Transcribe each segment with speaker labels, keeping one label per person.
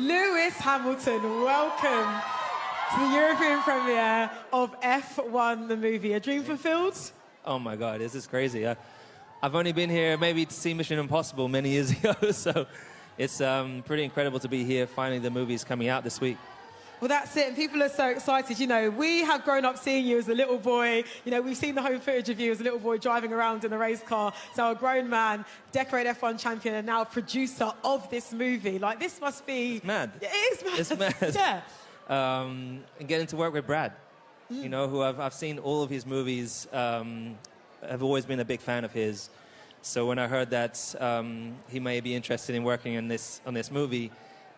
Speaker 1: Lewis Hamilton, welcome to the European premiere of F1 the movie. A dream fulfilled?
Speaker 2: Oh my God, this is crazy. I've only been here maybe to see Mission Impossible many years ago, so it's pretty incredible to be here. Finally, the movie's coming out this week.
Speaker 1: Well, that's it, and people are so excited. You know, we have grown up seeing you as a little boy. You know, we've seen the home footage of you as a little boy driving around in a race car. So a grown man, decorated F1 champion, and now producer of this movie. Like, this must be...
Speaker 2: It's mad.
Speaker 1: It is mad.
Speaker 2: It's mad.
Speaker 1: Yeah.
Speaker 2: And getting to work with Brad, you know, who I've seen all of his movies, I've always been a big fan of his. So when I heard that he may be interested in working on this movie,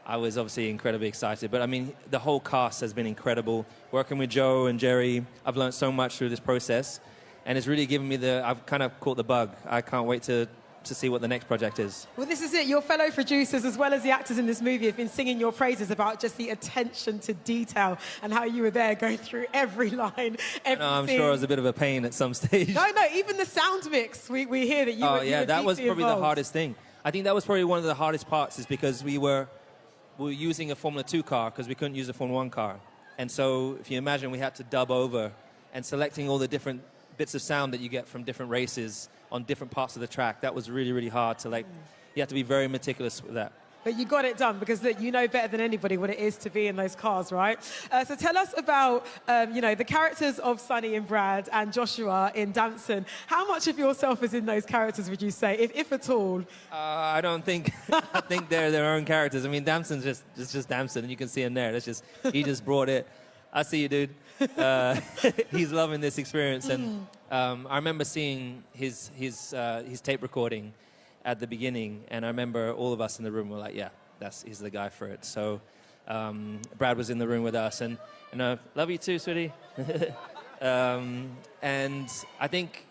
Speaker 2: I was obviously incredibly excited. But I mean, the whole cast has been incredible. Working with Joe and Jerry, I've learned so much through this process. And it's really given me I've kind of caught the bug. I can't wait to see what the next project is.
Speaker 1: Well, this is it. Your fellow producers, as well as the actors in this movie, have been singing your praises about just the attention to detail and how you were there going through every line, every
Speaker 2: I'm
Speaker 1: scene.
Speaker 2: sure it was a bit of a pain at some stage.
Speaker 1: No, even the sound mix, we hear that you were
Speaker 2: yeah, that was probably
Speaker 1: involved.
Speaker 2: the hardest thing. I think that was probably one of the hardest parts, is because we were using a Formula 2 car because we couldn't use a Formula 1 car. And so if you imagine, we had to dub over and selecting all the different bits of sound that you get from different races on different parts of the track. That was really, really hard to, like, you have to be very meticulous with that.
Speaker 1: But you got it done, because look, you know better than anybody what it is to be in those cars, right? So tell us about, you know, the characters of Sonny and Brad and Joshua in Damson. How much of yourself is in those characters, would you say, if at all?
Speaker 2: I don't think, I think they're their own characters. I mean, Damson's just Damson, and you can see him there. That's just, he just brought it. I see you, dude. He's loving this experience, and I remember seeing his tape recording at the beginning, and I remember all of us in the room were like, yeah, he's the guy for it. So Brad was in the room with us, and love you too, sweetie. And I think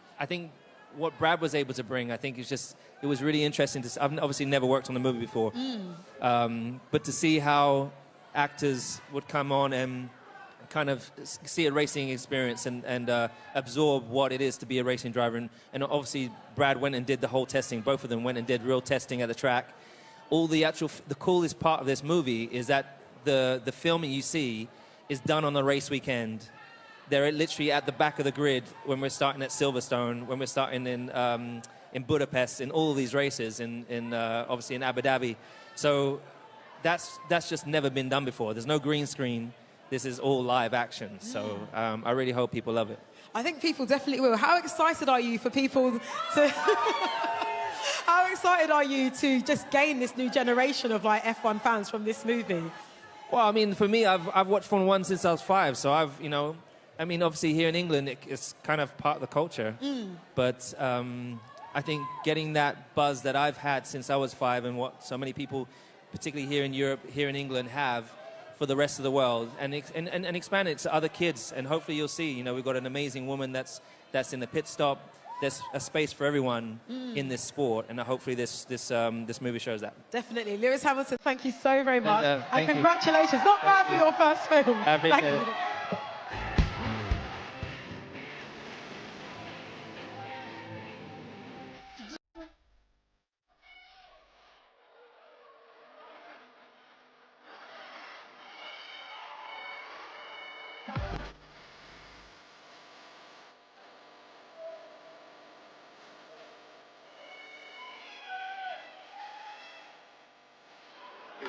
Speaker 2: what Brad was able to bring, I think it was really interesting to. I've obviously never worked on the movie before, but to see how actors would come on and kind of see a racing experience and absorb what it is to be a racing driver. And obviously, Brad went and did the whole testing. Both of them went and did real testing at the track. The coolest part of this movie is that the filming you see is done on a race weekend. They're literally at the back of the grid when we're starting at Silverstone, when we're starting in Budapest, in all of these races, obviously in Abu Dhabi. So that's just never been done before. There's no green screen. This is all live action, so I really hope people love it.
Speaker 1: I think people definitely will. How excited are you for people to... How excited are you to just gain this new generation of, like, F1 fans from this movie?
Speaker 2: Well, I mean, for me, I've watched Formula 1 since I was 5, so I mean, obviously here in England, it's kind of part of the culture. But I think getting that buzz that I've had since I was 5, and what so many people, particularly here in Europe, here in England, have for the rest of the world, and expand it to other kids, and hopefully you'll see, we've got an amazing woman that's in the pit stop. There's a space for everyone in this sport, and hopefully this movie shows that.
Speaker 1: Definitely. Lewis Hamilton, thank you so very much.
Speaker 2: And
Speaker 1: congratulations. Not bad for your first film.
Speaker 2: I appreciate it.